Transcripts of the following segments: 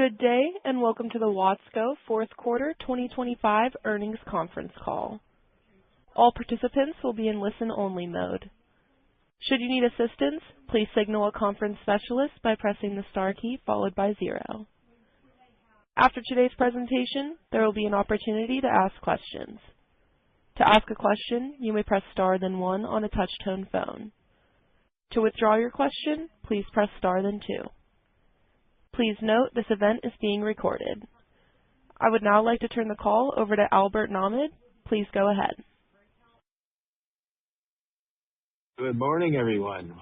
Good day, and welcome to the Watsco fourth quarter 2025 earnings conference call. All participants will be in listen-only mode. Should you need assistance, please signal a conference specialist by pressing the star key followed by 0. After today's presentation, there will be an opportunity to ask questions. To ask a question, you may press star then 1 on a touch-tone phone. To withdraw your question, please press star then 2. Please note this event is being recorded. I would now like to turn the call over to Albert Nahmad. Please go ahead. Good morning, everyone.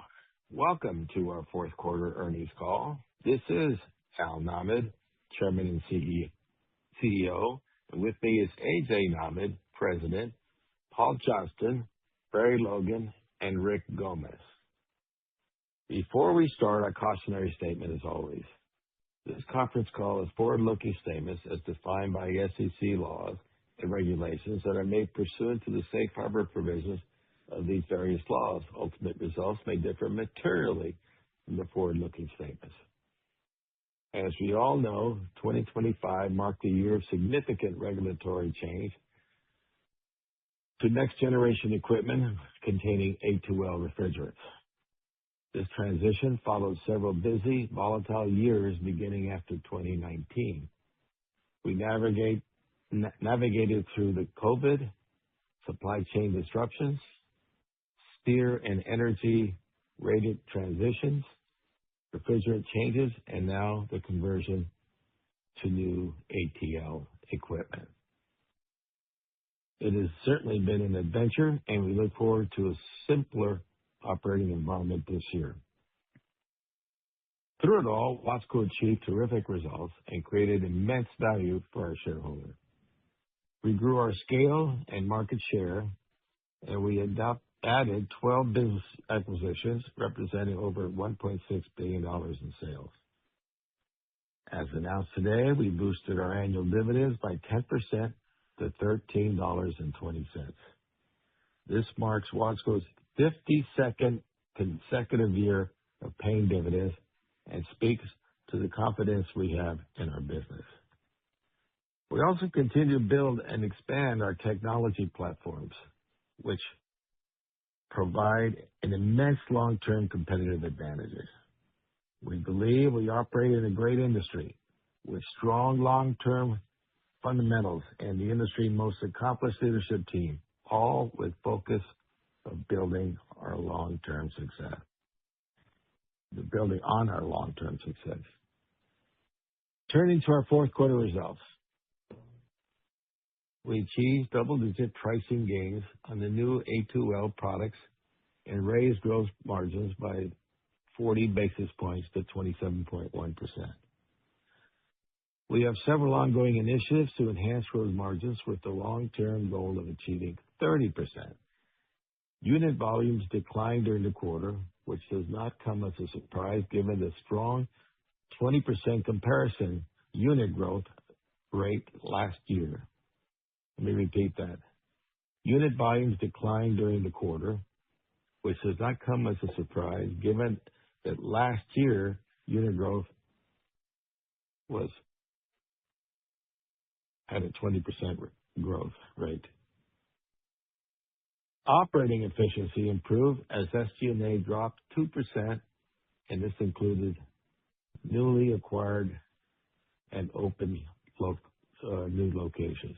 Welcome to our fourth quarter earnings call. This is Al Nahmad, Chairman and CEO. And with me is A.J. Nahmad, President, Paul Johnston, Barry Logan, and Rick Gomez. Before we start, our cautionary statement as always. This conference call is forward-looking statements as defined by SEC laws and regulations that are made pursuant to the safe harbor provisions of these various laws. Ultimate results may differ materially from the forward-looking statements. As we all know, 2025 marked a year of significant regulatory change to next-generation equipment containing A2L refrigerants. This transition followed several busy, volatile years beginning after 2019. We navigated through the COVID, supply chain disruptions, steer and energy-rated transitions, refrigerant changes, and now the conversion to new ATL equipment. It has certainly been an adventure, and we look forward to a simpler operating environment this year. Through it all, Watsco achieved terrific results and created immense value for our shareholders. We grew our scale and market share, and we added 12 business acquisitions representing over $1.6 billion in sales. As announced today, we boosted our annual dividends by 10% to $13.20. This marks Watsco's 52nd consecutive year of paying dividends and speaks to the confidence we have in our business. We also continue to build and expand our technology platforms, which provide an immense long-term competitive advantages. We believe we operate in a great industry with strong long-term fundamentals and the industry's most accomplished leadership team, all with focus of building our long-term success. Building on our long-term success. Turning to our fourth quarter results. We achieved double-digit pricing gains on the new A2L products and raised gross margins by 40 basis points to 27.1%. We have several ongoing initiatives to enhance gross margins with the long-term goal of achieving 30%. Unit volumes declined during the quarter, which does not come as a surprise given the strong 20% comparison unit growth rate last year. Let me repeat that. Unit volumes declined during the quarter, which does not come as a surprise given that last year unit growth had a 20% growth rate. Operating efficiency improved as SG&A dropped 2%, and this included newly acquired and open new locations.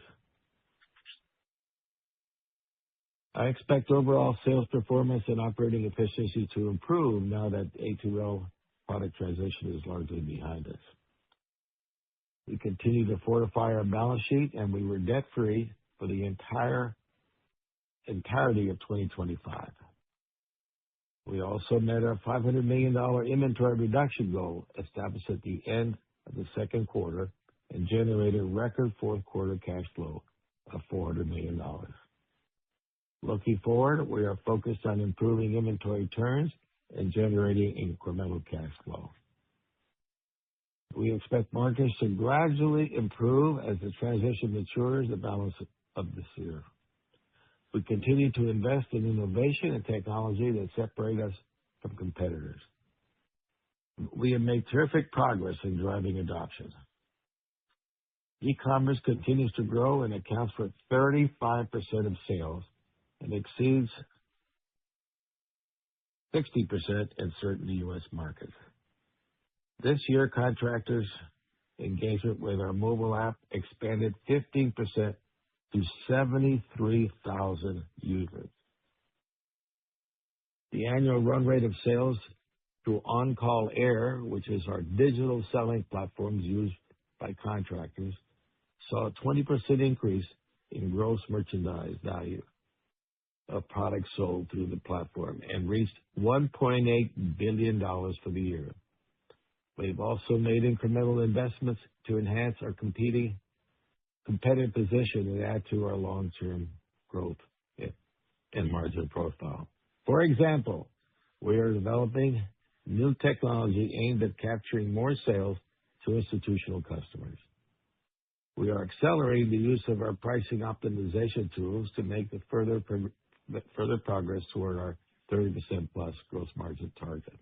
I expect overall sales performance and operating efficiency to improve now that A2L product transition is largely behind us. We continue to fortify our balance sheet, and we were debt-free for the entirety of 2025. We also met our $500 million inventory reduction goal established at the end of the second quarter and generated record fourth quarter cash flow of $400 million. Looking forward, we are focused on improving inventory turns and generating incremental cash flow. We expect markets to gradually improve as the transition matures the balance of this year. We continue to invest in innovation and technology that separate us from competitors. We have made terrific progress in driving adoption. E-commerce continues to grow and accounts for 35% of sales and exceeds 60% in certain U.S. markets. This year, contractors' engagement with our mobile app expanded 15% to 73,000 users. The annual run rate of sales through OnCall Air, which is our digital selling platforms used by contractors, saw a 20% increase in gross merchandise value of products sold through the platform and reached $1.8 billion for the year. We've also made incremental investments to enhance our competitive position and add to our long-term growth and margin profile. For example, we are developing new technology aimed at capturing more sales to institutional customers. We are accelerating the use of our pricing optimization tools to make the further progress toward our 30% plus gross margin target.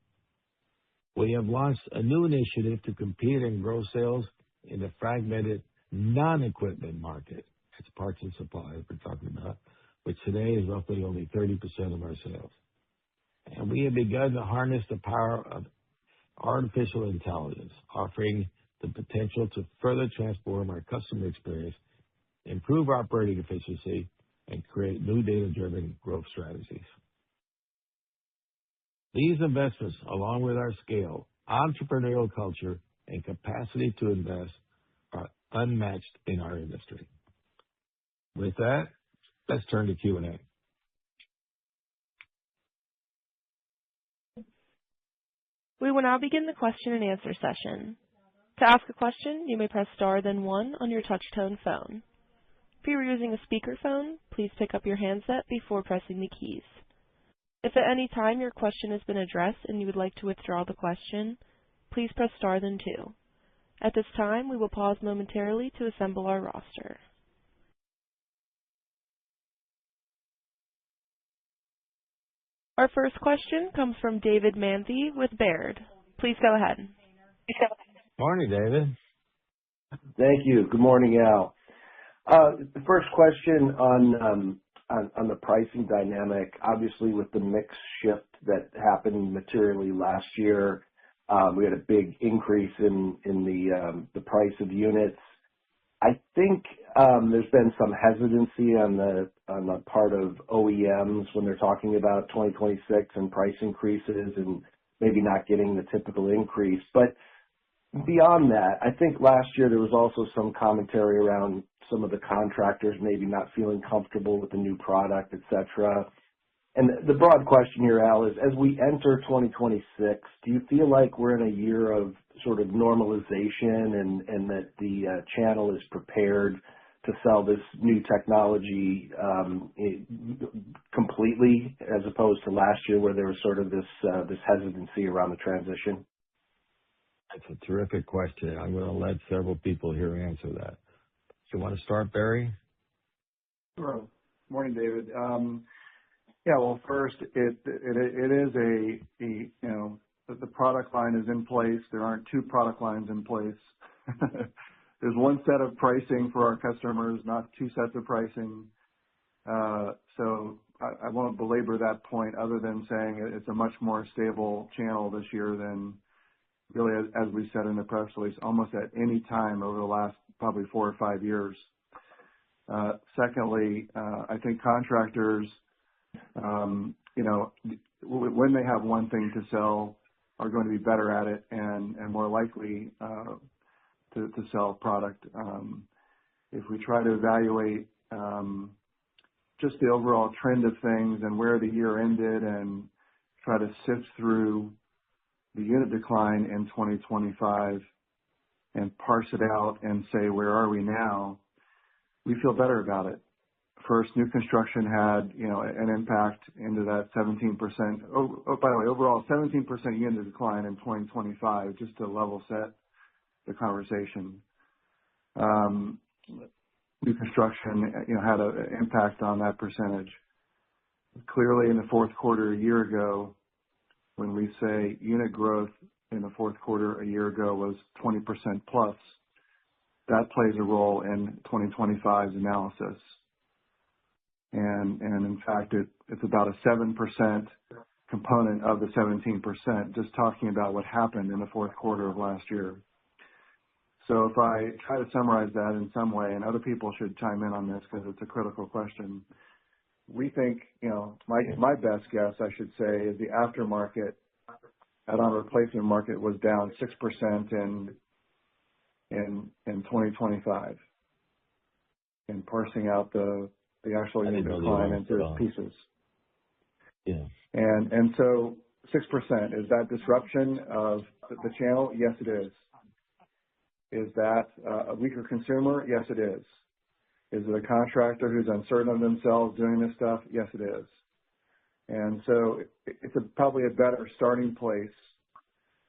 We have launched a new initiative to compete and grow sales in the fragmented non-equipment market. It's parts and supplies we're talking about, which today is roughly only 30% of our sales. And we have begun to harness the power of artificial intelligence, offering the potential to further transform our customer experience, improve operating efficiency, and create new data-driven growth strategies. These investments, along with our scale, entrepreneurial culture, and capacity to invest, are unmatched in our industry. With that, let's turn to Q&A. We will now begin the question and answer session. To ask a question, you may press star then one on your touch-tone phone. If you are using a speakerphone, please pick up your handset before pressing the keys. If at any time your question has been addressed and you would like to withdraw the question, please press star then two. At this time, we will pause momentarily to assemble our roster. Our first question comes from David Manthey with Baird. Please go ahead. Morning, David. Thank you. Good morning, Al. The first question on the pricing dynamic, obviously with the mix shift that happened materially last year, we had a big increase in the price of units. I think there's been some hesitancy on the part of OEMs when they're talking about 2026 and price increases and maybe not getting the typical increase. But beyond that, I think last year there was also some commentary around some of the contractors maybe not feeling comfortable with the new product, et cetera. And the broad question here, Al, is as we enter 2026, do you feel like we're in a year of sort of normalization and that the channel is prepared to sell this new technology completely as opposed to last year where there was sort of this hesitancy around the transition? That's a terrific question. I'm going to let several people here answer that. Do you want to start, Barry? Sure. Morning, David. Yeah, well, first, it is the product line is in place. There aren't two product lines in place. There's one set of pricing for our customers, not two sets of pricing. So I won't belabor that point other than saying it's a much more stable channel this year than really, as we said in the press release, almost at any time over the last probably 4 or 5 years. Secondly, I think contractors, when they have one thing to sell, are going to be better at it and more likely to sell product. If we try to evaluate just the overall trend of things and where the year ended and try to sift through the unit decline in 2025 and parse it out and say, where are we now? We feel better about it. First, new construction had, an impact into that 17%. By the way, overall 17% unit decline in 2025, just to level set the conversation. New construction, had an impact on that percentage. Clearly, in the fourth quarter a year ago, when we say unit growth in the fourth quarter a year ago was 20% plus, that plays a role in 2025's analysis. And in fact, it's about a 7% component of the 17%, just talking about what happened in the fourth quarter of last year. So if I try to summarize that in some way, and other people should chime in on this because it's a critical question, we think, my best guess, I should say, is the aftermarket add-on replacement market was down 6% in 2025, in parsing out the actual unit decline into its pieces. Yeah. And so 6%, is that disruption of the channel? Yes, it is. Is that a weaker consumer? Yes, it is. Is it a contractor who's uncertain of themselves doing this stuff? Yes, it is. And so it's probably a better starting place,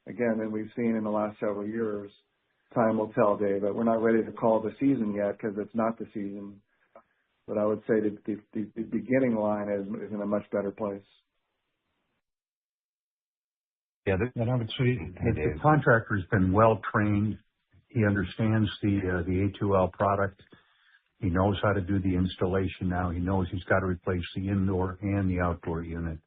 again, than we've seen in the last several years. Time will tell, Dave, but we're not ready to call the season yet because it's not the season. But I would say that the beginning line is in a much better place. Yeah, and I would say the contractor's been well trained. He understands the A2L product. He knows how to do the installation now. He knows he's got to replace the indoor and the outdoor unit.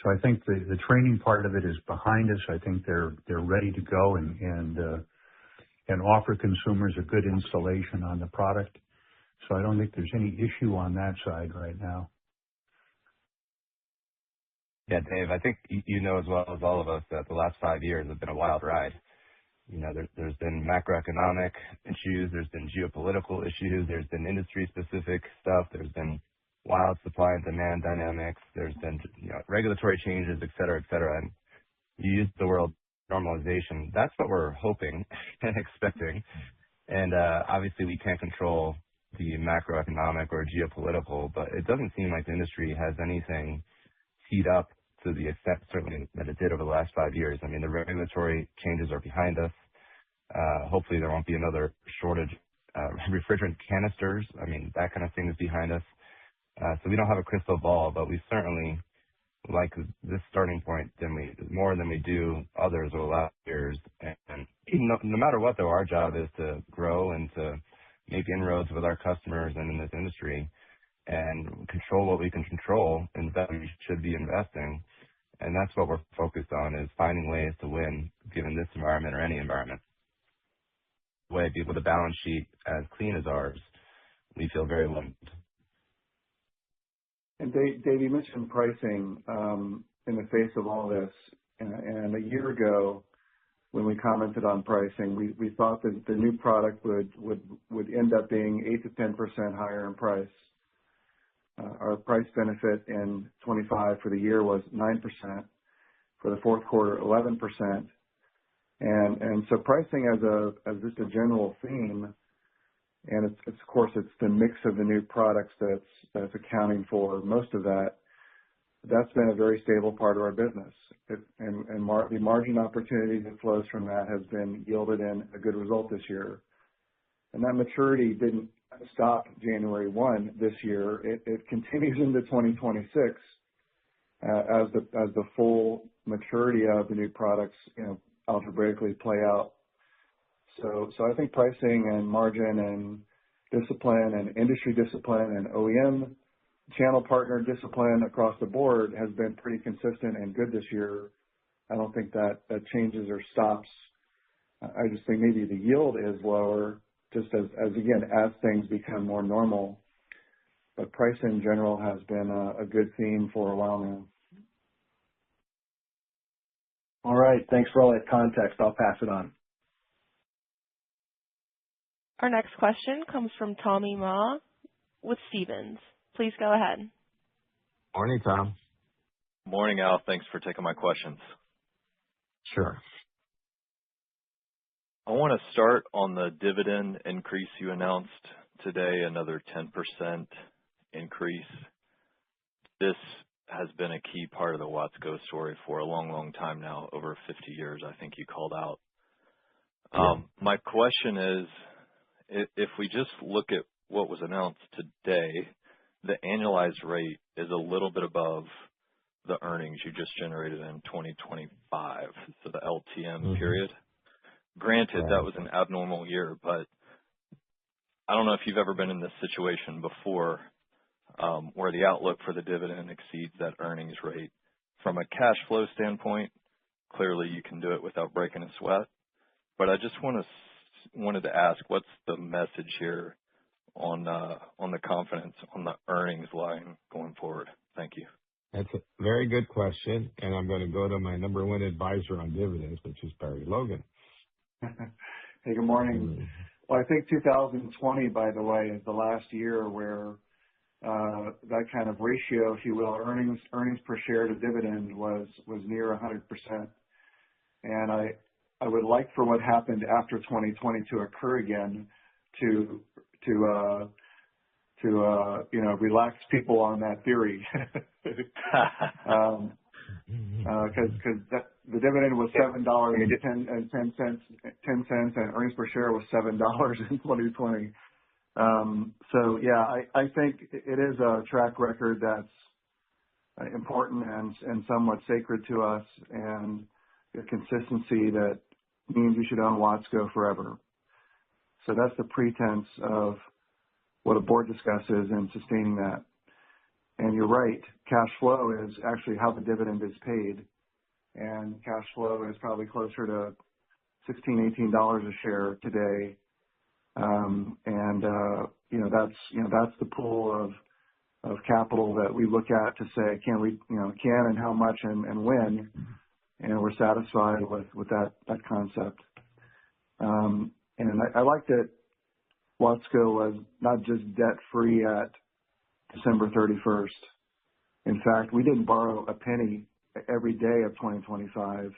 So I think the training part of it is behind us. I think they're ready to go and offer consumers a good installation on the product. So I don't think there's any issue on that side right now. Yeah, Dave, I think you know as well as all of us that the last 5 years have been a wild ride. There's been macroeconomic issues, there's been geopolitical issues, there's been industry-specific stuff, there's been wild supply and demand dynamics, there's been regulatory changes, et cetera, and you used the word normalization. That's what we're hoping and expecting. And obviously we can't control the macroeconomic or geopolitical, but it doesn't seem like the industry has anything teed up to the extent certainly that it did over the last 5 years. I mean, the regulatory changes are behind us. Hopefully there won't be another shortage. Refrigerant canisters, I mean, that kind of thing is behind us. So we don't have a crystal ball, but we certainly like this starting point more than we do others over the last years. And no matter what, though, our job is to grow and to make inroads with our customers and in this industry and control what we can control and that we should be investing. And that's what we're focused on, is finding ways to win given this environment or any environment. Way with a balance sheet as clean as ours, we feel very limited. And Dave, you mentioned pricing in the face of all this. And a year ago, when we commented on pricing, we thought that the new product would end up being 8 to 10% higher in price. Our price benefit in 25 for the year was 9%. For the fourth quarter, 11%. And so pricing as just a general theme, and it's of course it's the mix of the new products that's accounting for most of that. That's been a very stable part of our business, and the margin opportunity that flows from that has been yielded in a good result this year. And that maturity didn't stop January 1 this year. It continues into 2026 as the full maturity of the new products algebraically play out. So I think pricing and margin and discipline and industry discipline and OEM channel partner discipline across the board has been pretty consistent and good this year. I don't think that changes or stops. I just think maybe the yield is lower just as things become more normal. But price in general has been a good theme for a while now. All right. Thanks for all that context. I'll pass it on. Our next question comes from Tommy Ma with Stephens. Please go ahead. Morning, Tom. Morning, Al. Thanks for taking my questions. Sure. I want to start on the dividend increase you announced today, another 10% increase. This has been a key part of the Watsco story for a long, long time now, over 50 years, I think you called out. My question is, if we just look at what was announced today, the annualized rate is a little bit above the earnings you just generated in 2025, so the LTM period. Granted, that was an abnormal year, but I don't know if you've ever been in this situation before, where the outlook for the dividend exceeds that earnings rate. From a cash flow standpoint, clearly you can do it without breaking a sweat. But I just wanted to ask, what's the message here on the confidence on the earnings line going forward? Thank you. That's a very good question, and I'm going to go to my number one advisor on dividends, which is Barry Logan. Hey, good morning. Well, I think 2020, by the way, is the last year where that kind of ratio, if you will, earnings per share to dividend was near 100%. And I would like for what happened after 2020 to occur again to relax people on that theory. Because the dividend was $7.10, and earnings per share was $7 in 2020. So yeah, I think it is a track record that's important and somewhat sacred to us, and a consistency that means you should own Watsco forever. So that's the pretense of what a board discusses and sustaining that. And you're right, cash flow is actually how the dividend is paid. And cash flow is probably closer to $16, $18 a share today. That's the pool of capital that we look at to say, can and how much and when, and we're satisfied with that concept. And I like that Watsco was not just debt-free at December 31st. In fact, we didn't borrow a penny every day of 2025.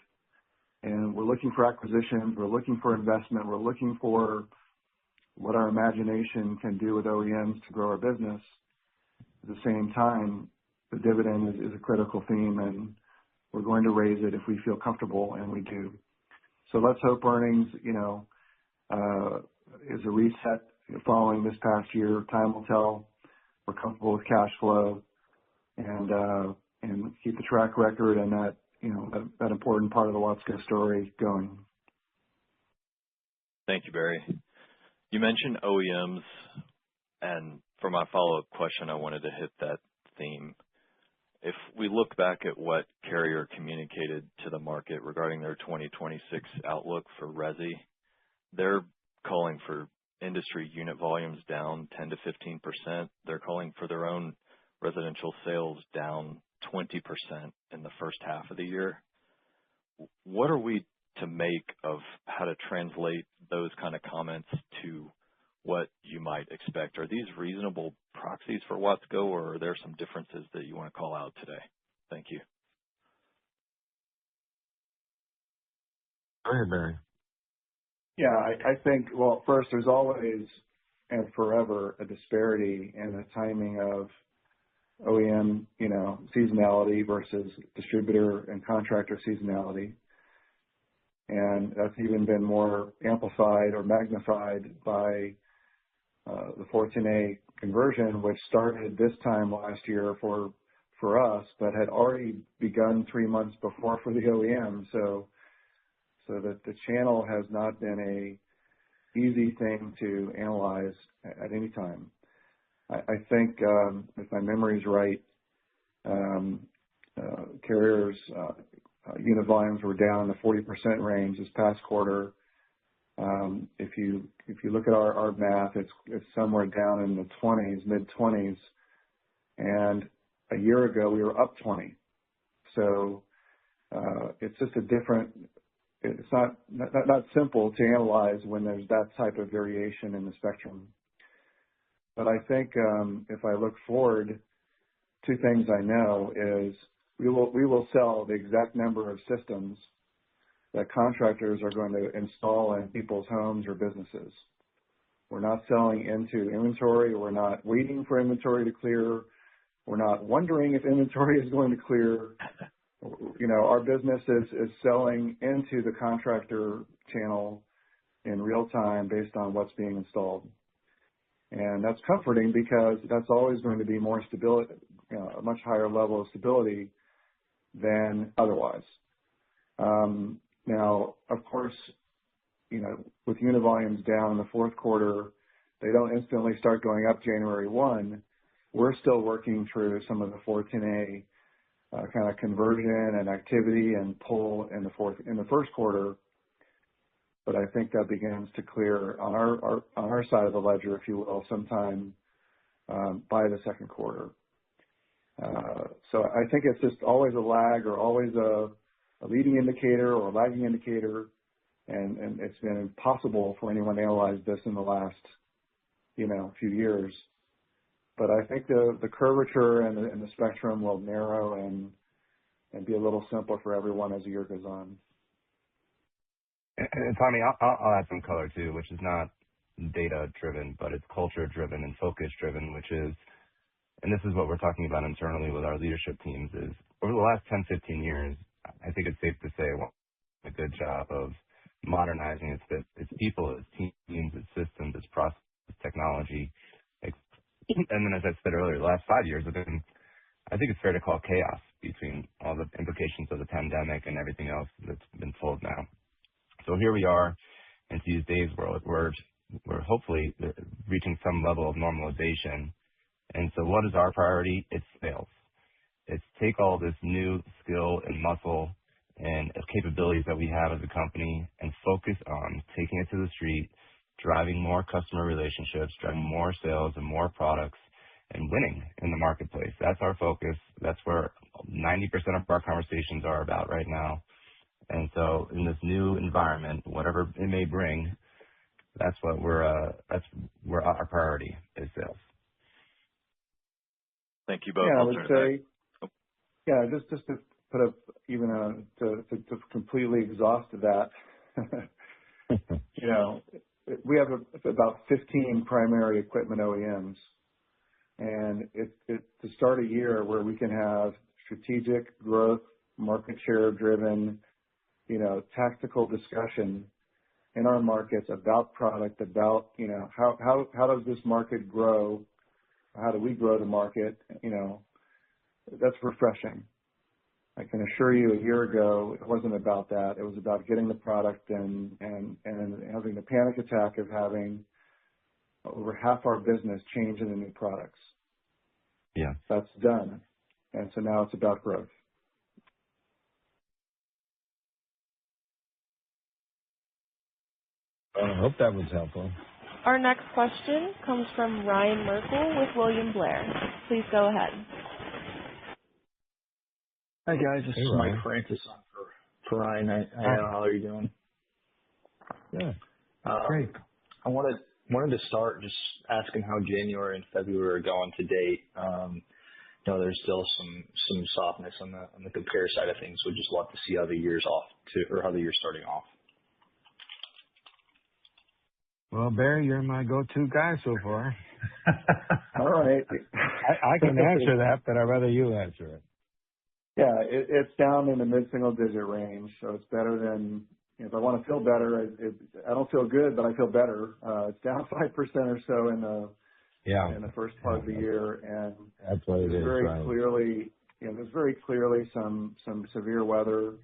And we're looking for acquisitions. We're looking for investment. We're looking for what our imagination can do with OEMs to grow our business. At the same time, the dividend is a critical theme, and we're going to raise it if we feel comfortable, and we do. So let's hope earnings, is a reset following this past year. Time will tell. We're comfortable with cash flow, and keep the track record and that important part of the Watsco story going. Thank you, Barry. You mentioned OEMs, and for my follow-up question, I wanted to hit that theme. If we look back at what Carrier communicated to the market regarding their 2026 outlook for resi, they're calling for industry unit volumes down 10 to 15%. They're calling for their own residential sales down 20% in the first half of the year. What are we to make of how to translate those kind of comments to what you might expect? Are these reasonable proxies for Watsco, or are there some differences that you want to call out today? Thank you. Go ahead, Barry. Yeah, I think, well, first, there's always and forever a disparity in the timing of OEM, seasonality versus distributor and contractor seasonality. And that's even been more amplified or magnified by the 410A conversion, which started this time last year for us, but had already begun 3 months before for the OEM. So that the channel has not been a easy thing to analyze at any time. I think, if my memory is right, Carrier's unit volumes were down in the 40% range this past quarter. If you look at our math, it's somewhere down in the 20s, mid-20s, and a year ago we were up 20. So it's just a different. It's not simple to analyze when there's that type of variation in the spectrum. But I think if I look forward, two things I know is we will sell the exact number of systems that contractors are going to install in people's homes or businesses. We're not selling into inventory. We're not waiting for inventory to clear. We're not wondering if inventory is going to clear. Our business is selling into the contractor channel in real time based on what's being installed. And that's comforting because that's always going to be more stability, a much higher level of stability than otherwise. Now, of course, with unit volumes down in the fourth quarter, they don't instantly start going up January 1. We're still working through some of the 410A kind of conversion and activity and pull in the first quarter. But I think that begins to clear on our side of the ledger, if you will, sometime by the second quarter. So I think it's just always a lag or always a leading indicator or a lagging indicator, and it's been impossible for anyone to analyze this in the last, few years. But I think the curvature and the spectrum will narrow and be a little simpler for everyone as the year goes on. And Tommy, I'll add some color too, which is not data driven, but it's culture driven and focus driven, which is, and this is what we're talking about internally with our leadership teams, is over the last 10, 15 years, I think it's safe to say a good job of modernizing its people, its teams, its systems, its process, its technology. And then, as I said earlier, the last 5 years have been, I think it's fair to call chaos between all the implications of the pandemic and everything else that's been told now. So here we are in these days where we're hopefully reaching some level of normalization. And so what is our priority? It's sales. It's take all this new skill and muscle and capabilities that we have as a company and focus on taking it to the street, driving more customer relationships, driving more sales and more products, and winning in the marketplace. That's our focus. That's where 90% of our conversations are about right now. And so in this new environment, whatever it may bring, that's where our priority is sales. Thank you both. Yeah, I would say, just to put up to completely exhaust that, we have about 15 primary equipment OEMs, and it's to start a year where we can have strategic growth, market share driven, tactical discussion in our markets about product, about, how does this market grow? How do we grow the market? That's refreshing. I can assure you a year ago, it wasn't about that. It was about getting the product and having the panic attack of having over half our business change into new products. Yeah. That's done. And so now it's about growth. I hope that was helpful. Our next question comes from Ryan Merkel with William Blair. Please go ahead. Hi, guys. This is Mike Francis on for Ryan. How are you doing? Yeah. Great. I wanted to start just asking how January and February are going to date. There's still some softness on the compare side of things. We'd just love to see how the year's how the year's starting off. Well, Barry, you're my go-to guy so far. All right. I can answer that, but I'd rather you answer it. Yeah, it's down in the mid-single digit range, so it's better than, if I want to feel better, I don't feel good, but I feel better. It's down 5% or so in the first part of the year, and that's what it is, right? Clearly, there's very clearly some severe weather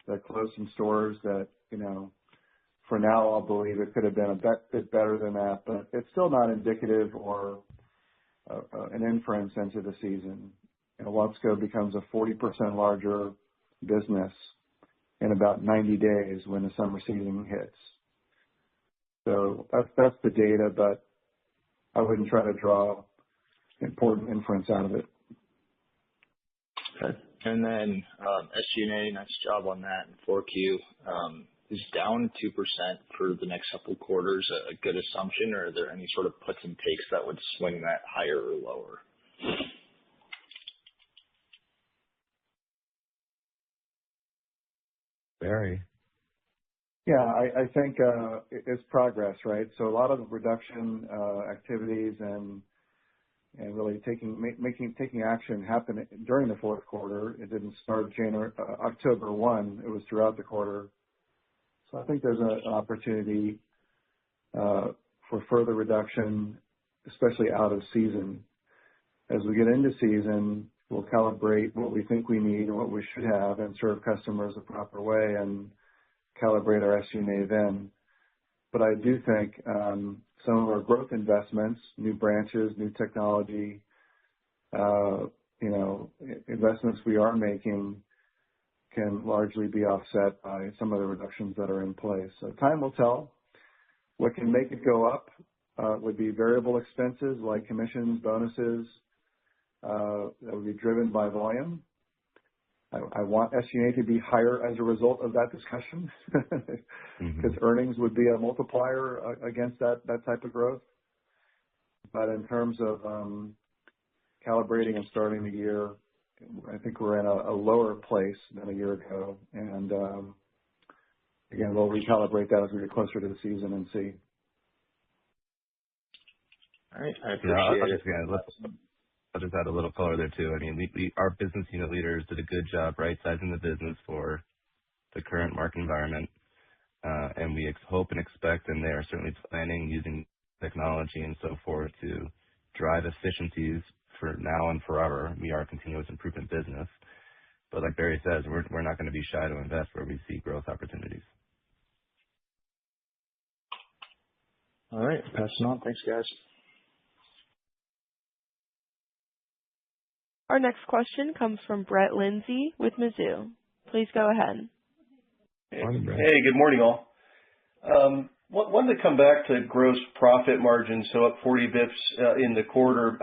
that closed some stores that, for now, I'll believe it could have been a bit better than that, but it's still not indicative or an inference into the season. Watsco becomes a 40% larger business in about 90 days when the summer season hits. So that's the data, but I wouldn't try to draw important inference out of it. Okay. And then SG&A, nice job on that in 4Q. Is down 2% for the next couple of quarters a good assumption, or are there any sort of puts and takes that would swing that higher or lower? Barry. Yeah, I think it's progress, right? So a lot of reduction activities and really taking action happened during the fourth quarter. It didn't start October 1. It was throughout the quarter. So I think there's an opportunity for further reduction, especially out of season. As we get into season, we'll calibrate what we think we need and what we should have and serve customers the proper way and calibrate our SG&A then. But I do think some of our growth investments, new branches, new technology, investments we are making can largely be offset by some of the reductions that are in place. So time will tell. What can make it go up would be variable expenses like commissions, bonuses, that would be driven by volume. I want SG&A to be higher as a result of that discussion because earnings would be a multiplier against that type of growth. But in terms of calibrating and starting the year, I think we're in a lower place than a year ago. And again, we'll recalibrate that as we get closer to the season and see. All right. I appreciate it. I'll just add a little color there too. I mean, our business unit leaders did a good job right-sizing the business for the current market environment. And we hope and expect, and they are certainly planning using technology and so forth to drive efficiencies for now and forever. We are a continuous improvement business. But like Barry says, we're not going to be shy to invest where we see growth opportunities. All right. Passing on. Thanks, guys. Our next question comes from Brett Lindsey with Mizzou. Please go ahead. Morning, Brett. Hey, good morning, all. Wanted to come back to gross profit margins, so up 40 bips in the quarter.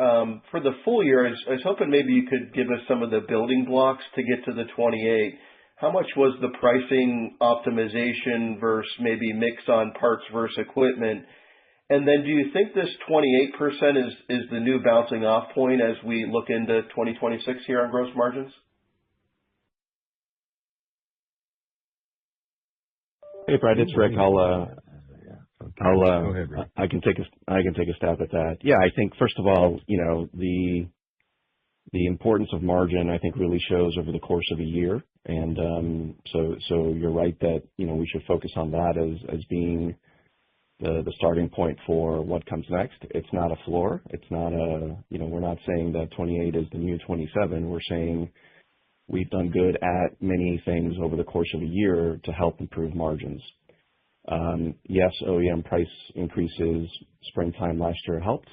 For the full year, I was hoping maybe you could give us some of the building blocks to get to the 28. How much was the pricing optimization versus maybe mix on parts versus equipment? And then do you think this 28% is the new bouncing off point as we look into 2026 here on gross margins? Hey, Brett, it's Rick. Go ahead, Rick. I can take a stab at that. Yeah, I think first of all, the importance of margin, I think, really shows over the course of a year. And so you're right that, we should focus on that as being the starting point for what comes next. It's not a floor. It's not we're not saying that 28 is the new 27. We're saying we've done good at many things over the course of a year to help improve margins. Yes, OEM price increases springtime last year helped.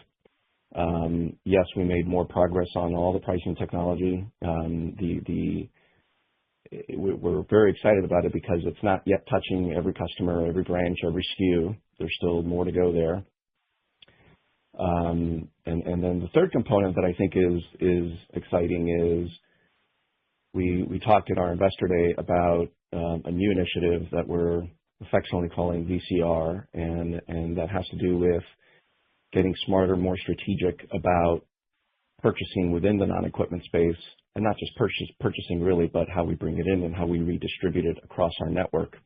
Yes, we made more progress on all the pricing technology. We're very excited about it because it's not yet touching every customer, every branch, every SKU. There's still more to go there. And then the third component that I think is exciting is we talked at our Investor Day about a new initiative that we're affectionately calling VCR, and that has to do with getting smarter, more strategic about purchasing within the non-equipment space, and not just purchasing really, but how we bring it in and how we redistribute it across our network.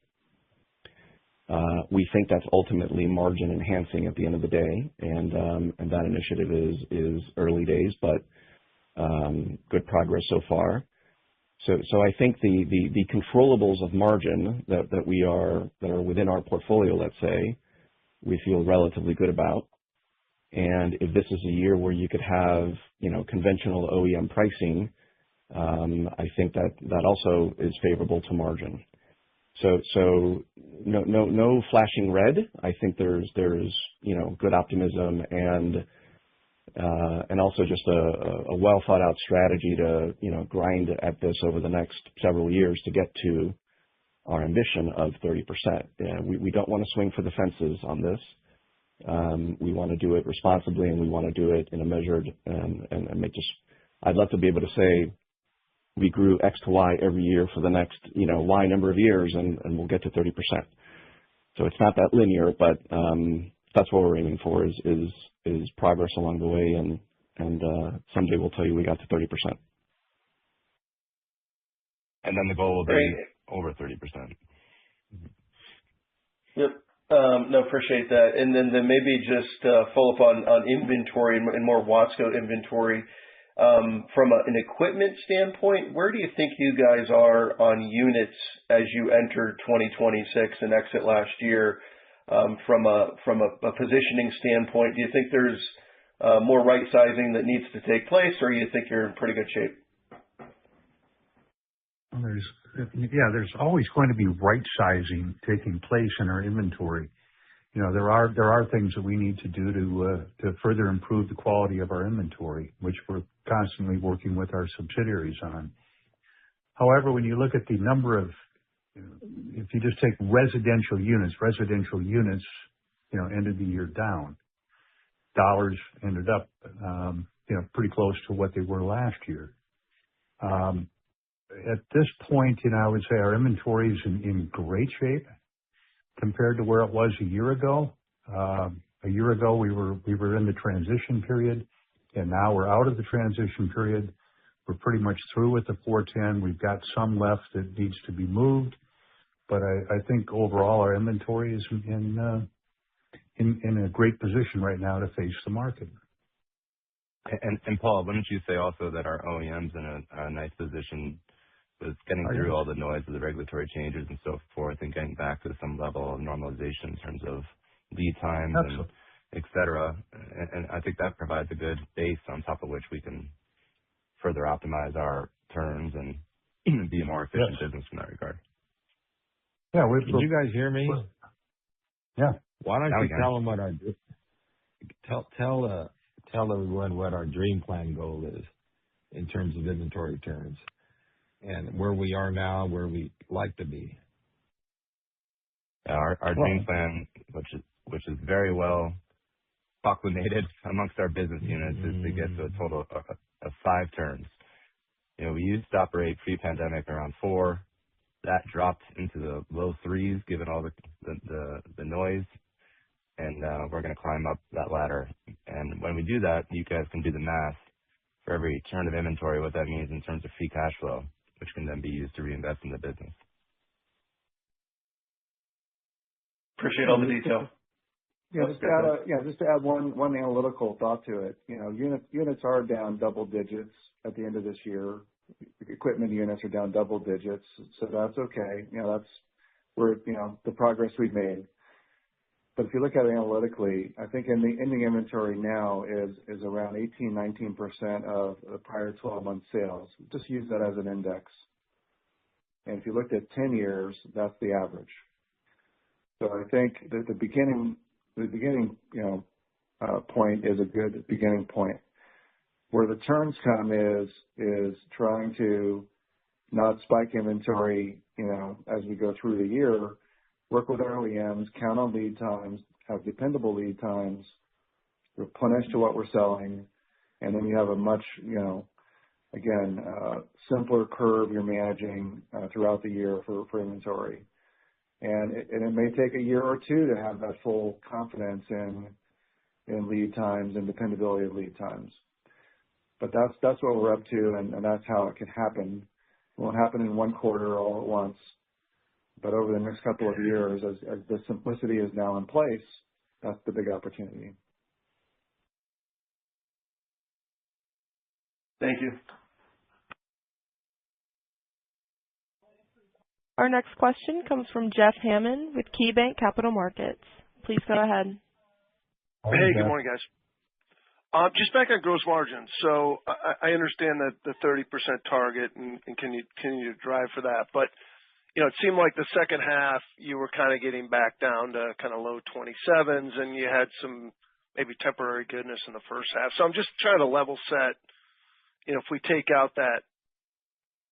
We think that's ultimately margin enhancing at the end of the day, and that initiative is early days, but good progress so far. So I think the controllables of margin that are within our portfolio, let's say, we feel relatively good about. And if this is a year where you could have, conventional OEM pricing, I think that also is favorable to margin. So no flashing red. I think there's good optimism and also just a well thought out strategy to grind at this over the next several years to get to our ambition of 30%. We don't want to swing for the fences on this. We want to do it responsibly, and we want to do it in a measured and make just. I'd love to be able to say we grew X to Y every year for the next Y number of years, and we'll get to 30%. So it's not that linear, but that's what we're aiming for is progress along the way, and someday we'll tell you we got to 30%. And then the goal will be over 30%. Yep. No, appreciate that. And then maybe just follow up on inventory and more Watsco inventory. From an equipment standpoint, where do you think you guys are on units as you enter 2026 and exit last year? From a positioning standpoint, do you think there's more right sizing that needs to take place, or you think you're in pretty good shape? Well, there's always going to be right sizing taking place in our inventory. there are things that we need to do to further improve the quality of our inventory, which we're constantly working with our subsidiaries on. However, when you look at the number of, if you just take residential units, ended the year down. Dollars ended up, pretty close to what they were last year. At this point, I would say our inventory is in great shape compared to where it was a year ago. A year ago, we were in the transition period, and now we're out of the transition period. We're pretty much through with the 410. We've got some left that needs to be moved, but I think overall our inventory is in a great position right now to face the market. And Paul, wouldn't you say also that our OEM's in a nice position with getting through all the noise of the regulatory changes and so forth and getting back to some level of normalization in terms of lead times and et cetera. And I think that provides a good base on top of which we can further optimize our turns and be a more efficient business in that regard. Yeah. Did you guys hear me? Yeah. Why don't you tell them tell everyone what our dream plan goal is in terms of inventory turns and where we are now, where we like to be. Our dream plan, which is very well acclimated amongst our business units, is to get to a total of 5 turns. We used to operate pre-pandemic around 4. That dropped into the low 3s, given all the noise, and we're going to climb up that ladder. And when we do that, you guys can do the math for every turn of inventory, what that means in terms of free cash flow, which can then be used to reinvest in the business. Appreciate all the detail. Just to add one analytical thought to it. Units are down double digits at the end of this year. Equipment units are down double digits, so that's okay. That's where the progress we've made. But if you look at it analytically, I think in the ending inventory now is around 18-19% of the prior 12-month sales. Just use that as an index. And if you looked at 10 years, that's the average. So I think that the beginning point is a good beginning point. Where the turns come is trying to not spike inventory, as we go through the year, work with our OEMs, count on lead times, have dependable lead times, replenish to what we're selling, and then you have a much, simpler curve you're managing throughout the year for inventory. And it may take a year or two to have that full confidence in lead times and dependability of lead times. But that's what we're up to, and that's how it can happen. It won't happen in one quarter all at once, but over the next couple of years, as the simplicity is now in place, that's the big opportunity. Thank you. Our next question comes from Jeff Hammond with KeyBanc Capital Markets. Please go ahead. Hey, good morning, guys. Just back on gross margins. So I understand that the 30% target and continue to drive for that. But, it seemed like the second half you were kind of getting back down to kind of low 27s, and you had some maybe temporary goodness in the first half. So I'm just trying to level set, if we take out that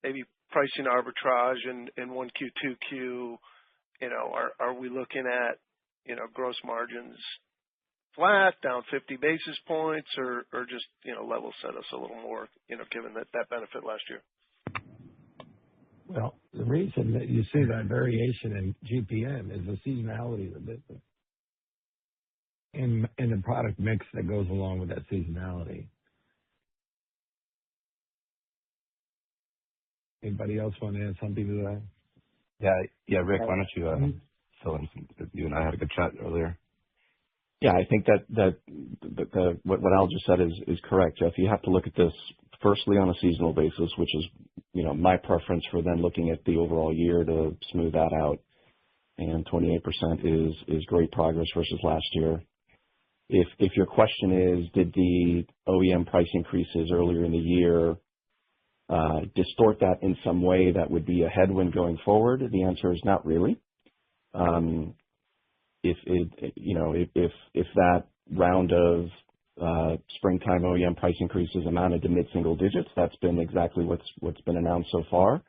maybe pricing arbitrage in 1Q, 2Q, are we looking at, gross margins flat, down 50 basis points, or just, level set us a little more, given that benefit last year? Well, the reason that you see that variation in GPM is the seasonality of the business and the product mix that goes along with that seasonality. Anybody else want to add something to that? Yeah, Rick, why don't you fill in some? You and I had a good chat earlier. Yeah, I think that what Al just said is correct, Jeff. You have to look at this firstly on a seasonal basis, which is my preference for then looking at the overall year to smooth that out. And 28% is great progress versus last year. If your question is, did the OEM price increases earlier in the year distort that in some way that would be a headwind going forward? The answer is not really. if that round of springtime OEM price increases amounted to mid-single digits, that's been exactly what's been announced so far,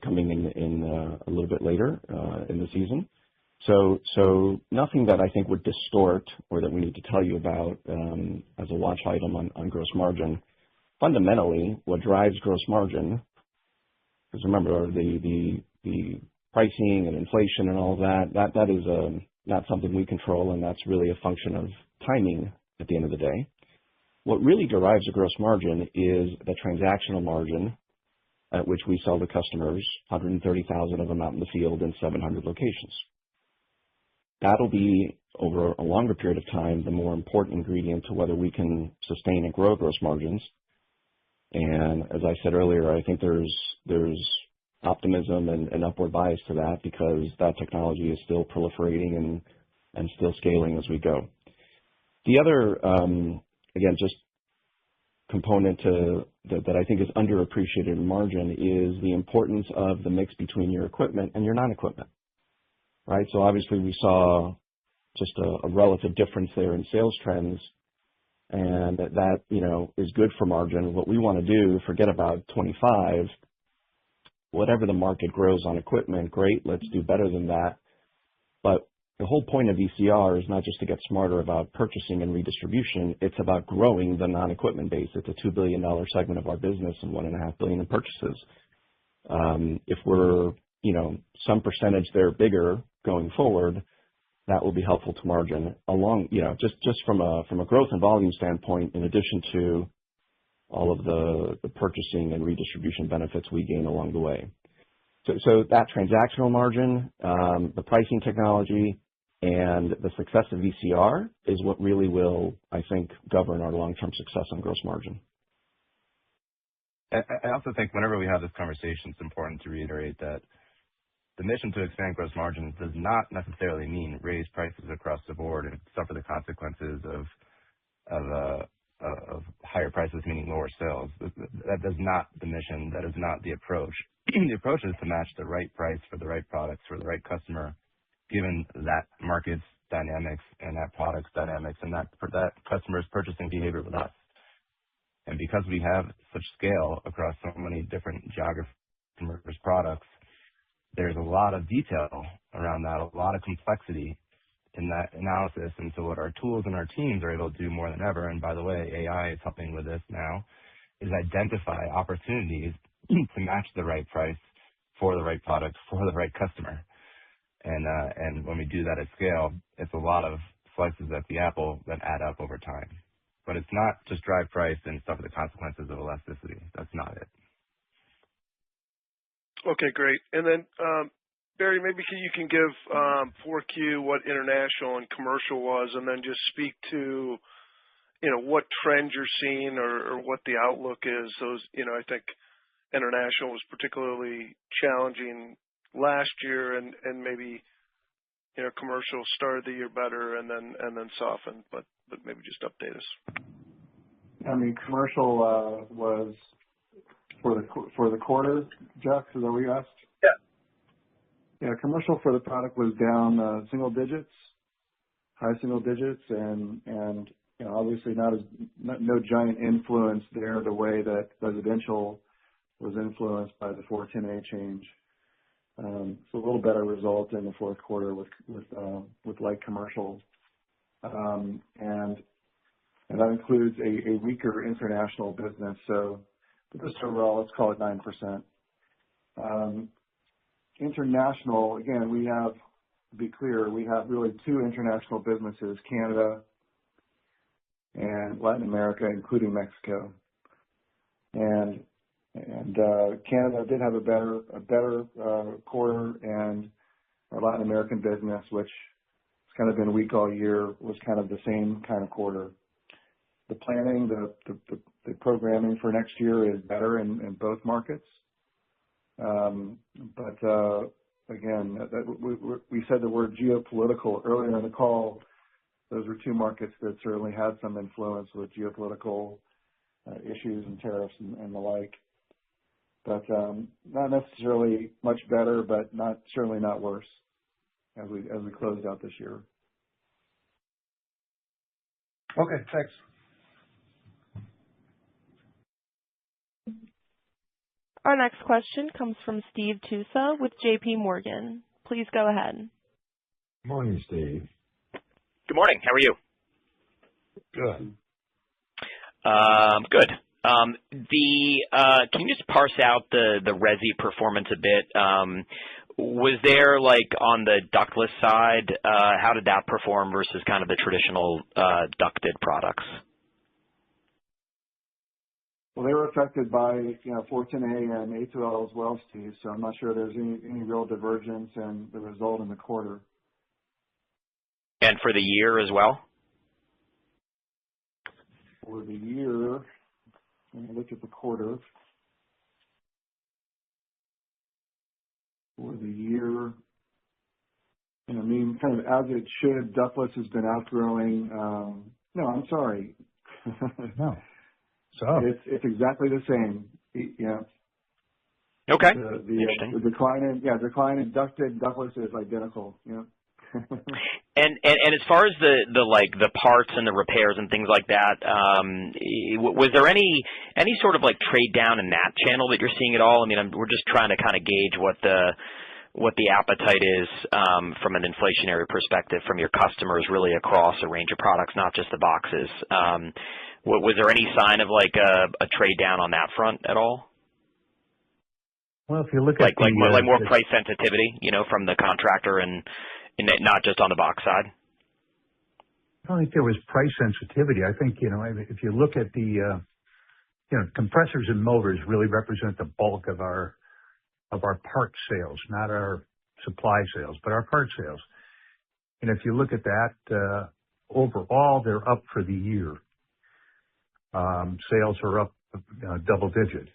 coming in a little bit later in the season. So nothing that I think would distort or that we need to tell you about as a watch item on gross margin. Fundamentally, what drives gross margin, because remember the pricing and inflation and all of that is not something we control, and that's really a function of timing at the end of the day. What really derives a gross margin is the transactional margin at which we sell to customers, 130,000 of them out in the field in 700 locations. That'll be, over a longer period of time, the more important ingredient to whether we can sustain and grow gross margins. And as I said earlier, I think there's optimism and upward bias to that because that technology is still proliferating and still scaling as we go. The other, again, just component that I think is underappreciated in margin is the importance of the mix between your equipment and your non-equipment, right? So obviously we saw just a relative difference there in sales trends, and that is good for margin. What we want to do, forget about 25, whatever the market grows on equipment, great, let's do better than that. But the whole point of ECR is not just to get smarter about purchasing and redistribution. It's about growing the non-equipment base. It's a $2 billion segment of our business and $1.5 billion in purchases. If we're, some percentage there bigger going forward, that will be helpful to margin along, just from a growth and volume standpoint, in addition to all of the purchasing and redistribution benefits we gain along the way. So that transactional margin, the pricing technology, and the success of VCR is what really will, I think, govern our long-term success on gross margin. I also think whenever we have this conversation, it's important to reiterate that the mission to expand gross margins does not necessarily mean raise prices across the board and suffer the consequences of higher prices, meaning lower sales. That is not the mission. That is not the approach. The approach is to match the right price for the right products for the right customer, given that market's dynamics and that product's dynamics and that customer's purchasing behavior with us. And because we have such scale across so many different geographies, products, there's a lot of detail around that, a lot of complexity in that analysis. And so what our tools and our teams are able to do more than ever, and by the way, AI is helping with this now, is identify opportunities to match the right price for the right product for the right customer. And when we do that at scale, it's a lot of slices at the apple that add up over time. But it's not just drive price and suffer the consequences of elasticity. That's not it. Okay, great. And then, Barry, maybe you can give 4Q what international and commercial was, and then just speak to, what trends you're seeing or what the outlook is. Those, I think international was particularly challenging last year, and maybe, commercial started the year better and then softened, but maybe just update us. I mean, commercial was for the quarter, Jeff, is that what you asked? Yeah, commercial for the product was down single digits, high single digits, and obviously no giant influence there the way that residential was influenced by the 410A change. So a little better result in the fourth quarter with light commercial, and that includes a weaker international business. So just overall, let's call it 9%. International, again, we have, to be clear, we have really two international businesses, Canada and Latin America, including Mexico. And Canada did have a better quarter, and our Latin American business, which has kind of been weak all year, was kind of the same kind of quarter. The planning, the programming for next year is better in both markets. But again, we said the word geopolitical earlier in the call. Those were two markets that certainly had some influence with geopolitical issues and tariffs and the like. But not necessarily much better, but certainly not worse. as we close out this year. Okay, thanks. Our next question comes from Steve Tusa with J.P. Morgan. Please go ahead. Morning, Steve. Good morning. How are you? Good. Good. Can you just parse out the resi performance a bit? Was there, like, on the ductless side, how did that perform versus kind of the traditional ducted products? Well, they were affected by, 410A and A2L as well, Steve, so I'm not sure there's any real divergence in the result in the quarter. And for the year as well? For the year, let me look at the quarter. For the year, kind of as it should, ductless has been outgrowing. No, I'm sorry. No. So it's exactly the same. Yeah. Okay. The decline in ductless is identical. Yeah. And as far as the parts and the repairs and things like that, was there any sort of like trade down in that channel that you're seeing at all? I mean, we're just trying to kind of gauge what the appetite is from an inflationary perspective from your customers, really across a range of products, not just the boxes. Was there any sign of like a trade down on that front at all? Well, if you look at like more price sensitivity, from the contractor and not just on the box side. I don't think there was price sensitivity. I think, if you look at the, compressors and motors really represent the bulk of our part sales, not our supply sales, but our part sales. And if you look at that, overall, they're up for the year. Sales are up double digit.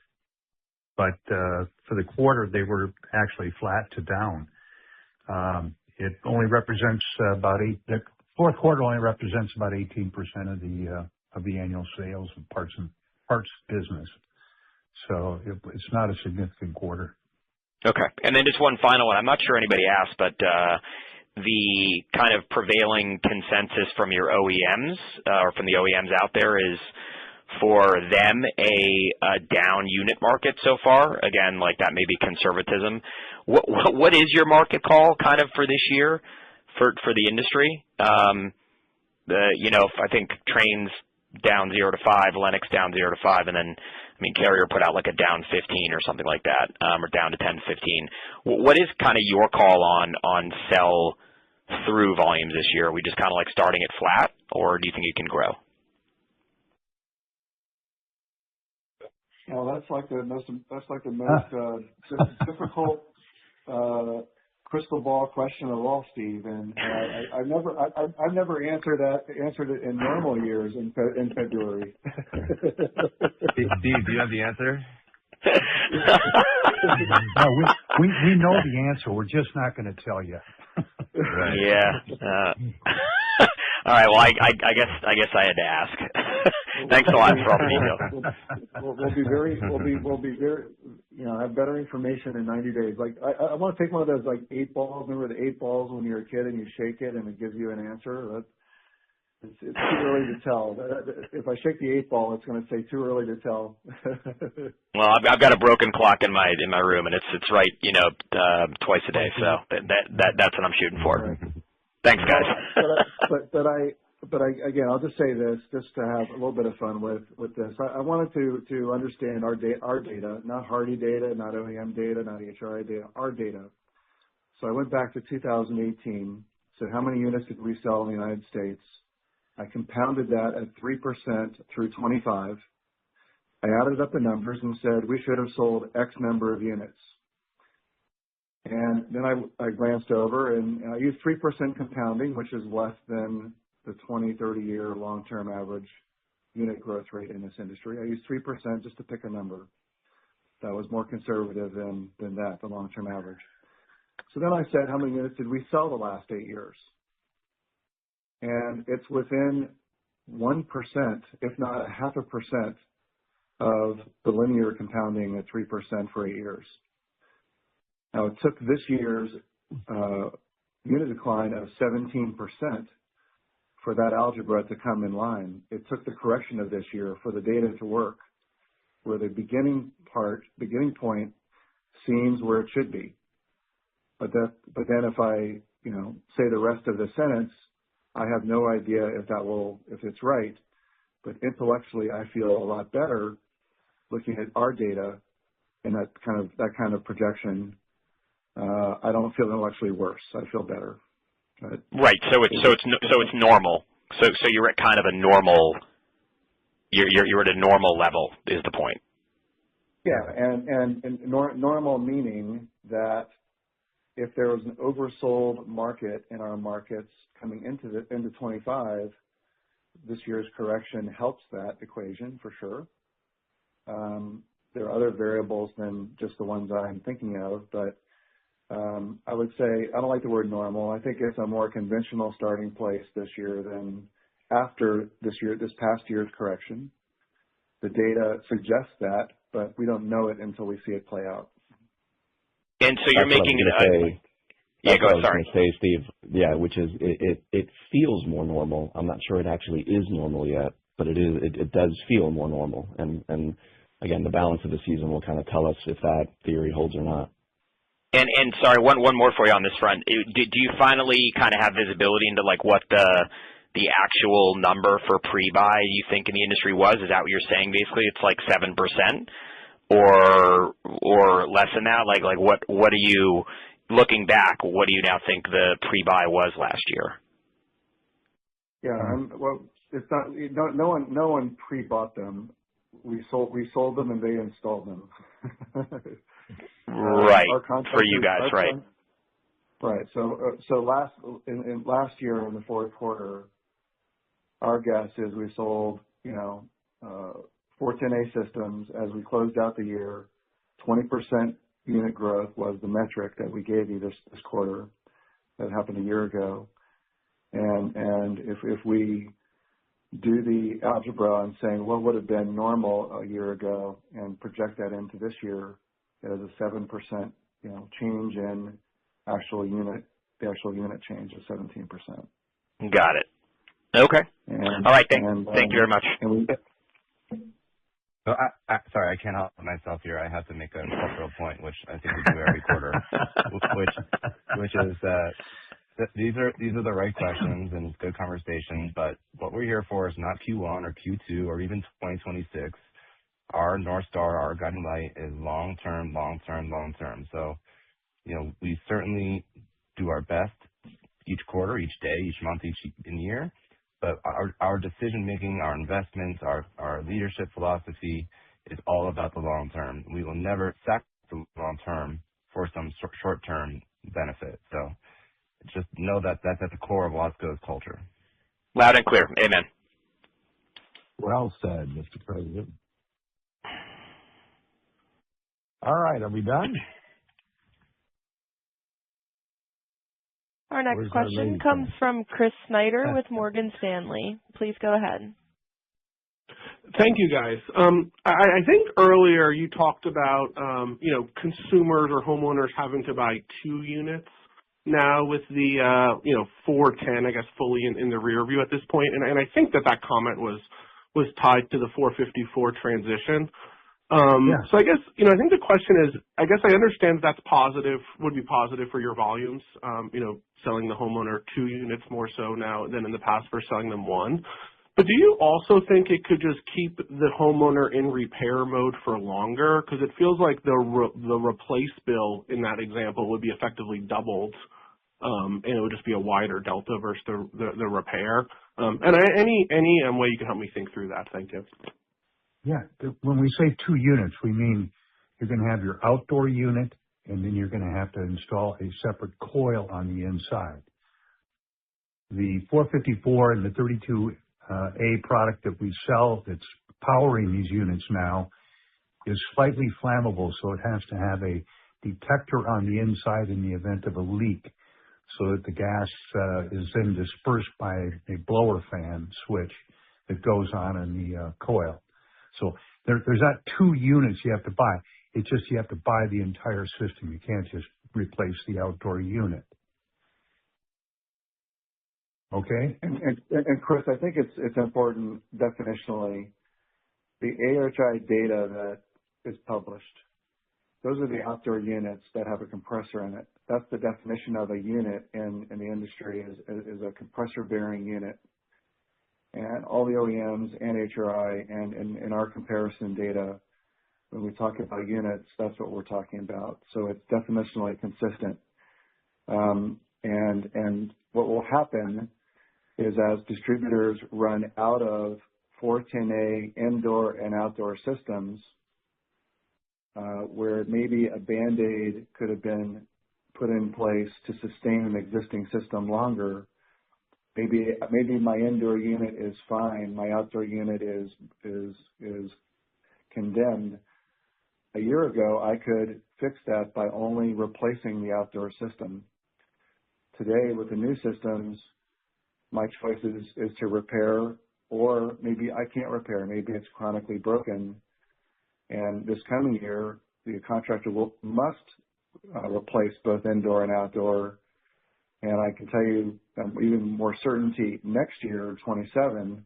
But for the quarter, they were actually flat to down. It only represents the fourth quarter only represents about 18% of the annual sales of parts business. So it's not a significant quarter. Okay. And then just one final one. I'm not sure anybody asked, but the kind of prevailing consensus from your OEMs or from the OEMs out there is for them a down unit market so far. Again, like that may be conservatism. What is your market call kind of for this year for the industry? I think Trane's down 0 to 5, Lennox down 0 to 5, and then Carrier put out like a down 15 or something like that, or down to 10 to 15. What is kind of your call on sell through volumes this year? Are we just kind of like starting it flat, or do you think it can grow? Well, that's like the most difficult crystal ball question of all, Steve. And I've never answered it in normal years in February. Steve, do you have the answer? No, we know the answer. We're just not going to tell you. Right. Yeah. All right. Well, I guess I had to ask. Thanks a lot for all the details. We'll be very, have better information in 90 days. Like I want to take one of those like 8 balls. Remember the 8 balls when you're a kid and you shake it and it gives you an answer? It's too early to tell. If I shake the 8 ball, it's going to say too early to tell. Well, I've got a broken clock in my room, and it's right, twice a day. So that's what I'm shooting for. Right. Thanks, guys. But again, I'll just say this, just to have a little bit of fun with this. I wanted to understand our data, not Hardy data, not OEM data, not HRI data, our data. So I went back to 2018. So how many units did we sell in the United States? I compounded that at 3% through 25. I added up the numbers and said we should have sold X number of units. And then I glanced over and I used 3% compounding, which is less than the 20, 30-year long-term average unit growth rate in this industry. I used 3% just to pick a number. That was more conservative than that, the long-term average. So then I said, how many units did we sell the last 8 years? And it's within 1%, if not 0.5% of the linear compounding at 3% for 8 years. Now, it took this year's unit decline of 17% for that algebra to come in line. It took the correction of this year for the data to work, where the beginning point seems where it should be. But then if I, say the rest of the sentence, I have no idea if it's right. But intellectually, I feel a lot better looking at our data and that kind of projection. I don't feel intellectually worse. I feel better. Right. So it's normal. So you're at kind of a normal. You're at a normal level is the point. Yeah, and normal meaning that if there was an oversold market in our markets coming into 25, this year's correction helps that equation for sure. There are other variables than just the ones I'm thinking of, but I would say I don't like the word normal. I think it's a more conventional starting place this year than after this past year's correction. The data suggests that, but we don't know it until we see it play out. And so you're making it. Yeah, go ahead. Sorry. Say, Steve. Yeah, which is it feels more normal. I'm not sure it actually is normal yet, but it is. It does feel more normal. And again, the balance of the season will kind of tell us if that theory holds or not. And sorry, one more for you on this front. Do you finally kind of have visibility into like what the actual number for pre-buy you think in the industry was? Is that what you're saying? Basically, it's like 7%, or less than that. Like what are you looking back? What do you now think the pre-buy was last year? Yeah, well, it's not. No one pre-bought them. We sold them and they installed them. Right. For you guys, right? Right. So last year in the fourth quarter, our guess is we sold 410A systems as we closed out the year. 20% unit growth was the metric that we gave you this quarter. That happened a year ago, and if we do the algebra and saying what would have been normal a year ago and project that into this year as a 7% change in the actual unit change of 17%. Got it. Okay. All right. Thank you very much. So sorry, I can't help myself here. I have to make a cultural point, which I think we do every quarter, which is that these are the right questions and it's good conversation. But what we're here for is not Q1 or Q2 or even 2026. Our North Star, our guiding light is long term. So, we certainly do our best each quarter, each day, each month, each year. But our decision making, our investments, our leadership philosophy is all about the long term. We will never sacrifice the long term for some short term benefit. So just know that that's at the core of Watsco's culture. Loud and clear. Amen. Well said, Mr. President. All right, are we done? Our next question comes from Chris Snyder with Morgan Stanley. Please go ahead. Thank you, guys. I think earlier you talked about, consumers or homeowners having to buy 2 units now with the, 410, I guess, fully in the rear view at this point. And I think that comment was tied to the 454 transition. So I guess, I think the question is, I guess I understand that's would be positive for your volumes, selling the homeowner 2 units more so now than in the past for selling them 1. But do you also think it could just keep the homeowner in repair mode for longer? Because it feels like the replace bill in that example would be effectively doubled, and it would just be a wider delta versus the repair. And any way you can help me think through that? Thank you. Yeah. When we say 2 units, we mean you're going to have your outdoor unit, and then you're going to have to install a separate coil on the inside. The 454 and the 32A product that we sell that's powering these units now is slightly flammable, so it has to have a detector on the inside in the event of a leak, so that the gas is then dispersed by a blower fan switch that goes on in the coil. So there's not 2 units you have to buy. It's just you have to buy the entire system. You can't just replace the outdoor unit. Okay? And Chris, I think it's important definitionally, the AHI data that is published, those are the outdoor units that have a compressor in it. That's the definition of a unit in the industry is a compressor-bearing unit. And all the OEMs and HRI and in our comparison data, when we talk about units, that's what we're talking about. So it's definitionally consistent. And what will happen is as distributors run out of 410A indoor and outdoor systems, where maybe a Band-Aid could have been put in place to sustain an existing system longer. Maybe my indoor unit is fine, my outdoor unit is condemned. A year ago, I could fix that by only replacing the outdoor system. Today, with the new systems, my choice is to repair, or maybe I can't repair. Maybe it's chronically broken. And this coming year, the contractor must replace both indoor and outdoor. And I can tell you even more certainty next year, 27,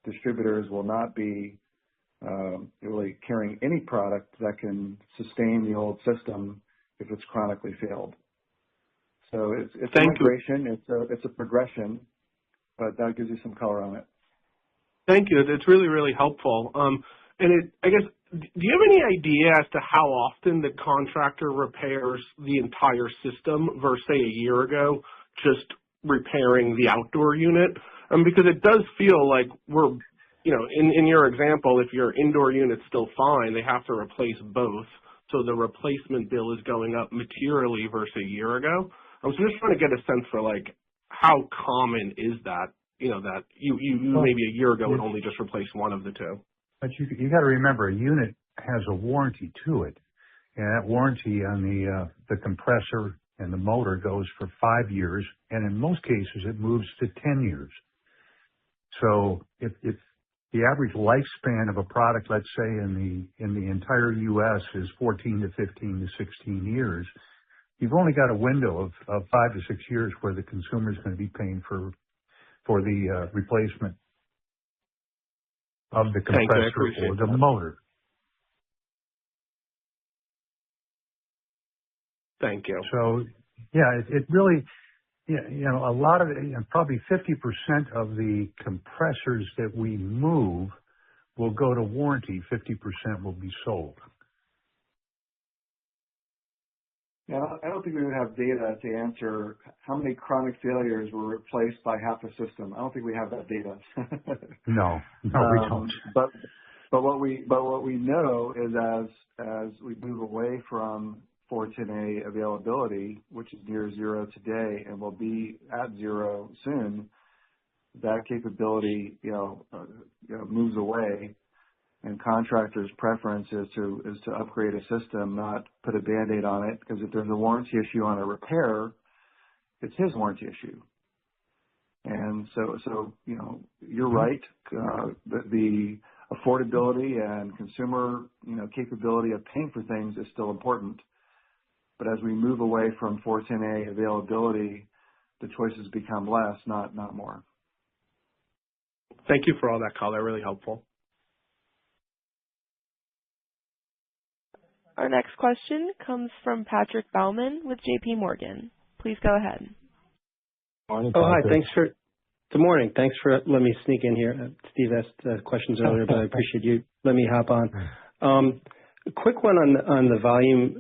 distributors will not be really carrying any product that can sustain the old system if it's chronically failed. So it's a migration, it's a progression, but that gives you some color on it. Thank you. It's really, really helpful. I guess, do you have any idea as to how often the contractor repairs the entire system versus, say, a year ago, just repairing the outdoor unit? Because it does feel like we're, in your example, if your indoor unit's still fine, they have to replace both. So the replacement bill is going up materially versus a year ago. I was just trying to get a sense for, how common is that, that you maybe a year ago would only just replace one of the two. But you got to remember, a unit has a warranty to it, and that warranty on the compressor and the motor goes for 5 years, and in most cases it moves to 10 years. So if the average lifespan of a product, let's say in the entire U.S. is 14 to 15 to 16 years, you've only got a window of 5 to 6 years where the consumer is going to be paying for the replacement of the compressor or the motor. Thank you. So, yeah, it really, a lot of it, probably 50% of the compressors that we move will go to warranty. 50% will be sold. Yeah, I don't think we would have data to answer how many chronic failures were replaced by half a system. I don't think we have that data. No, we don't. But what we know is as we move away from 410A availability, which is near zero today and will be at zero soon, that capability moves away. And contractors' preference is to upgrade a system, not put a Band-Aid on it, because if there's a warranty issue on a repair, it's his warranty issue. And so you're right. The affordability and consumer capability of paying for things is still important. But as we move away from 410A availability, the choices become less, not more. Thank you for all that color. Really helpful. Our next question comes from Patrick Baumann with JP Morgan. Please go ahead. Morning, hi. Good morning. Thanks for letting me sneak in here. Steve asked questions earlier, but I appreciate you letting me hop on. A quick one on the volume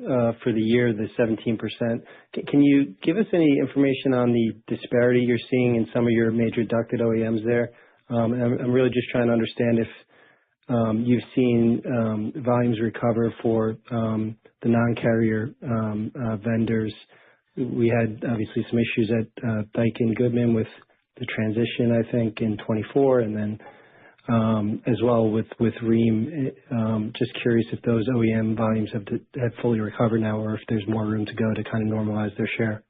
for the year, the 17%. Can you give us any information on the disparity you're seeing in some of your major ducted OEMs there? I'm really just trying to understand if you've seen volumes recover for the non-carrier vendors. We had obviously some issues at Daikin Goodman with the transition, I think, in 24, and then as well with Rheem. Just curious if those OEM volumes have fully recovered now, or if there's more room to go to kind of normalize their share.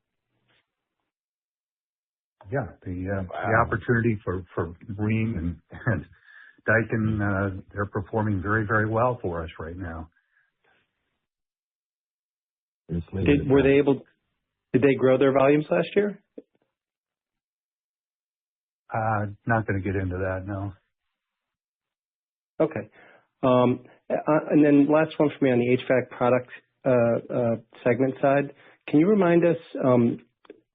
Yeah, the opportunity for Rheem and Daikin, they're performing very, very well for us right now. Did they grow their volumes last year? Not going to get into that, no. Okay. And then last one for me on the HVAC product segment side. Can you remind us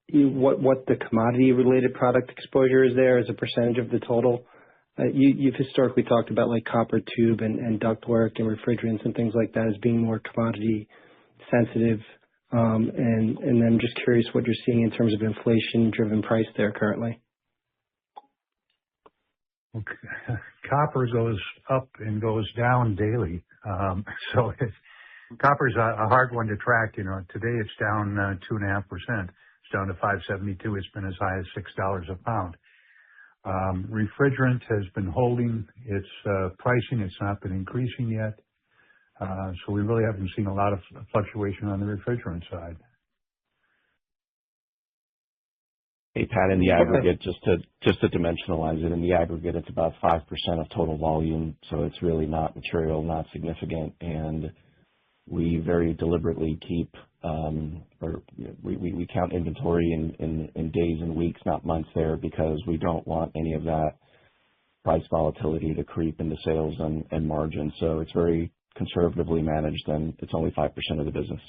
what the commodity-related product exposure is there as a percentage of the total? You've historically talked about like copper tube and ductwork and refrigerants and things like that as being more commodity sensitive. And I'm just curious what you're seeing in terms of inflation-driven price there currently. Okay. Copper goes up and goes down daily. So copper's a hard one to track. Today it's down 2.5%. It's down to 5.72. It's been as high as $6 a pound. Refrigerant has been holding its pricing. It's not been increasing yet. So we really haven't seen a lot of fluctuation on the refrigerant side. Hey, Pat, in the aggregate, just to dimensionalize it, in the aggregate, it's about 5% of total volume, so it's really not material, not significant, and we very deliberately keep, we count inventory in days and weeks, not months there, because we don't want any of that price volatility to creep into sales and margin. So it's very conservatively managed, and it's only 5% of the business.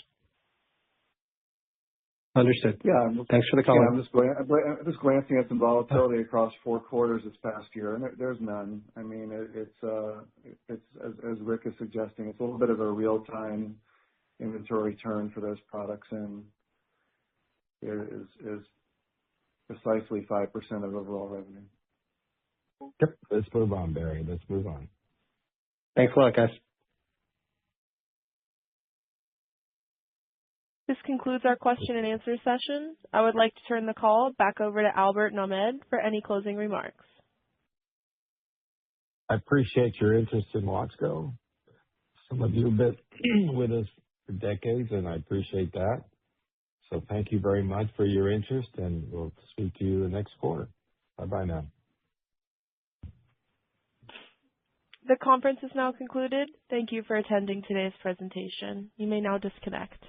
Understood. Yeah. Thanks for the call. Yeah, I'm just glancing at some volatility across 4 quarters this past year, and there's none. I mean, it's as Rick is suggesting, it's a little bit of a real-time inventory turn for those products, and it is precisely 5% of overall revenue. Yep. Let's move on, Barry. Let's move on. Thanks a lot, guys. This concludes our question and answer session. I would like to turn the call back over to Albert Nahmad for any closing remarks. I appreciate your interest in Watsco. Some of you have been with us for decades, and I appreciate that. So thank you very much for your interest, and we'll speak to you the next quarter. Bye-bye now. The conference is now concluded. Thank you for attending today's presentation. You may now disconnect.